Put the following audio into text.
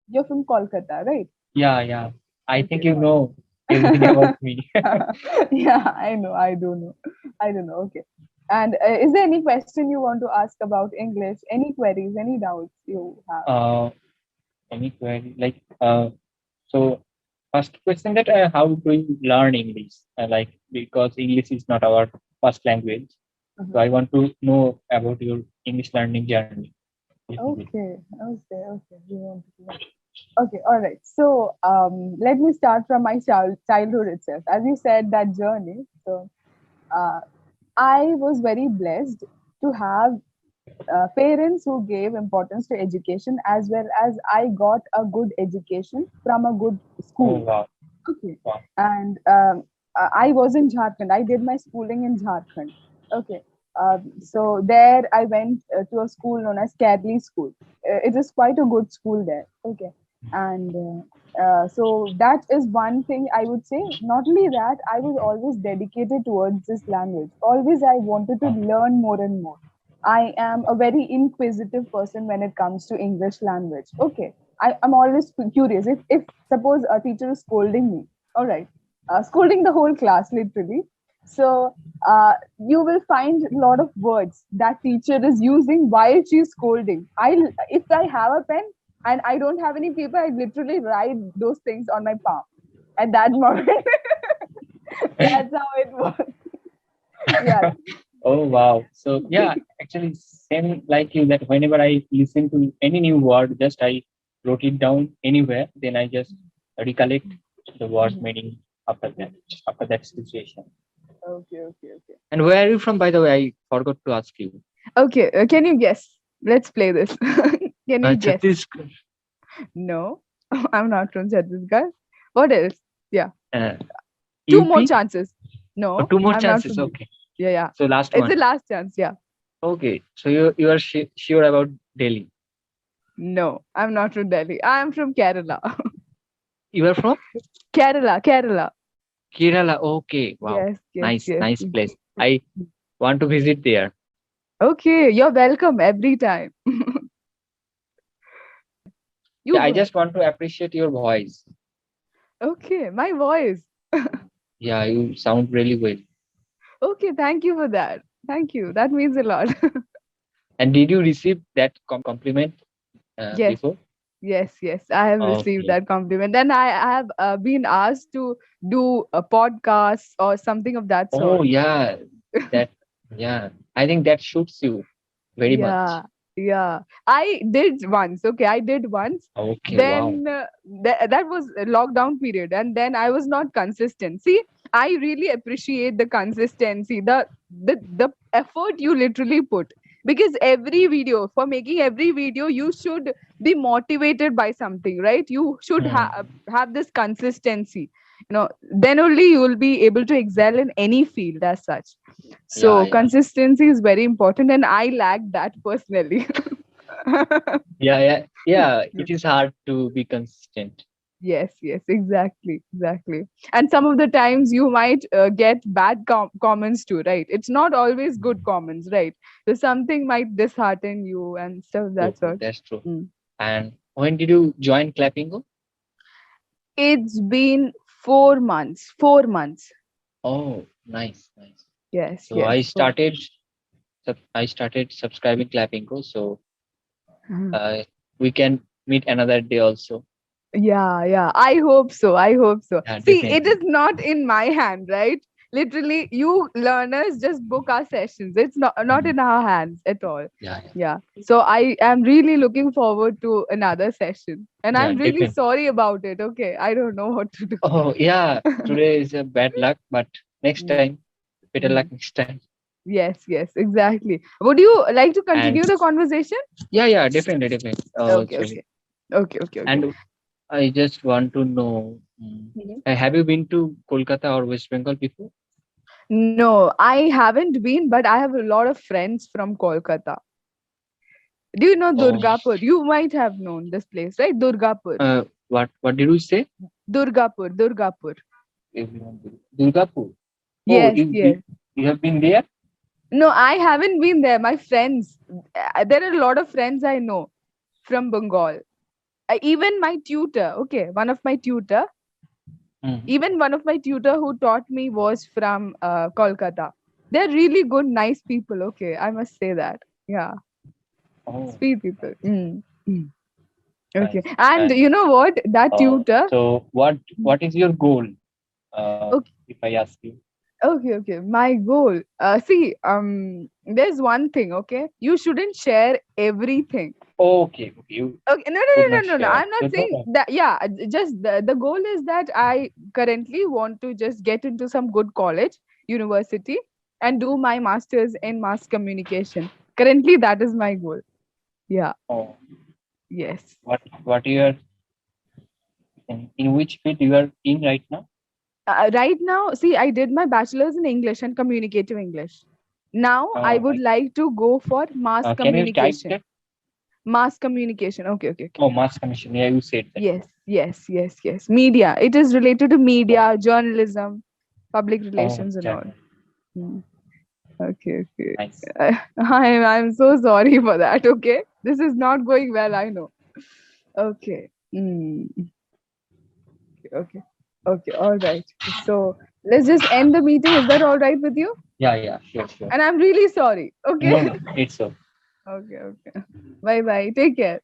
You're from Kolkata, right? Yeah, yeah. I think Okay. you know everything about me. Yeah, I know. I do know. I don't know. Okay. And is there any question you want to ask about English? Any queries? Any doubts you have? uh, any query? So first question that how do you learn English? Like because English is not our first language, so Mhm. I want to know about your English learning journey. Little bit. Okay. Okay. Okay. You want to know. Okay. All right. So let me start from my childhood itself. As you said, that journey. So uh, I was very blessed to have parents who gave importance to education, as well as I got a good education from a good Oh school. wow, Okay. wow. And I was in Jharkhand. I did my schooling in Jharkhand. Okay. So there I went to a school known as Kerli School. It is quite a good school there. Okay. And so that is one thing I would say. Not only that, I was always dedicated towards this language. Always I wanted to Wow. learn more and more. I am a very inquisitive person when it comes to English language. Okay. I'm always curious. If suppose a teacher is scolding me, all right, scolding the whole class literally. So you will find a lot of words that teacher is using while she's scolding. If I have a pen and I don't have any paper, I literally write those things on my palm at that moment. That's how it works. Yeah. Oh wow. So yeah, actually same like you that whenever I listen to any new word, just I wrote it down anywhere, then I just recollect the word's Mhm. meaning after that situation. Okay, okay, okay. And where are you from, by the way? I forgot to ask you. Okay, can you guess? Let's play this. Can you guess? Chhattisgarh. No, I'm not from Chhattisgarh. What else? Yeah, Uh, two more UP? chances. Oh, No, two more I'm not chances. from you. Okay. Yeah, yeah. So last It's the one. last chance. Yeah. Okay. So you are sure about Delhi. No, I'm not from Delhi. I'm from Kerala. You are from Kerala, Kerala. Kerala. Okay. Wow. Yes, yes, Nice, yes. nice place. I want to visit there. Okay, you're welcome every time. You Yeah, I go ahead. just want to appreciate your voice. Okay, my voice. Yeah, you sound really well. Okay, thank you for that. Thank you. That means a lot. And did you receive that compliment Yes. before? Yes, yes, I have received Okay. that compliment. And I have been asked to do a podcast or something of that Oh sort. yeah, that yeah. I think that suits you very much. Yeah, yeah. I did once. Okay, I did once. Okay, wow. Then that was a lockdown period, and then I was not consistent. See, I really appreciate the consistency, the effort you literally put. Because every video, for making every video, you should be motivated by something, right? You should Hmm. have this consistency. Then only you will be able to excel in any field as such. Yeah, So yeah. consistency is very important, and I lack that personally. Yeah, yeah, yeah. It is hard to be consistent. Yes, yes, exactly, exactly. And some of the times you might get bad comments too, right? It's not always good comments, right? So something might dishearten you and stuff of True, that true. sort. That's true. Mm. And when did you join Clapingo? It's been 4 months. 4 months. Oh, nice, nice. Yes, So yes. I started subscribing Clapingo. So Mhm. uh, we can meet another day also. Yeah, yeah. I hope so. I hope so. Yeah, See, it definitely. is not in my hand, right? Literally, you learners just book our sessions. It's not Mhm. in our hands at all. Yeah, yeah, Yeah. So I am really looking forward to another session. And yeah, I'm really definitely. sorry about it. Okay. I don't know what to do. Oh, yeah. Today is a bad luck, but next Mm, time, better luck mm. next time. Yes, yes, exactly. Would you like to And continue the conversation? yeah, yeah, definitely, definitely. Oh, Okay, sorry. okay. Okay, okay, okay. And I just want to know, Mhm. have you been to Kolkata or West Bengal before? No, I haven't been, but I have a lot of friends from Kolkata. Do you know Oh, Durgapur? You might have known this place, right? Durgapur. what did you say? Durgapur. Durgapur. Everyone Durgapur. Oh, Yes, yes. you have been there? No, I haven't been there. My friends, there are a lot of friends I know from Bengal. Even my tutor, okay, one of my tutor, Mm. even one of my tutor who taught me was from Kolkata. They're really good, nice people. Okay, I must say that. Yeah, Oh, sweet people. nice, Okay, nice. and And you know what? That tutor. so what is your goal? Okay, If I ask you. okay. My goal. See, there's one thing. Okay, you shouldn't share everything. Okay, okay. You Okay, no, no, would no, not no, no, no. share. I'm not So no saying problem. that. Yeah, just the goal is that I currently want to just get into some good college, university, and do my masters in mass communication. Currently, that is my goal. Yeah. Oh, Yes. what you are in which field you are in right now? Right now, see, I did my bachelor's in English and communicative English. Now, I would Like, like to go for mass can you type communication. that? Mass communication. Okay. Oh, mass commission. Yeah, you said that. Yes. Media. It is related to Oh, media, journalism, public oh, relations, and all. exactly. Hmm. Okay. Nice. I'm so sorry for that. Okay, this is not going well. I know. Okay. Okay. All right. So let's just end the meeting. Is that all right with you? Yeah, sure. And I'm really sorry. Okay. No, it's so. Okay. Bye. Take care.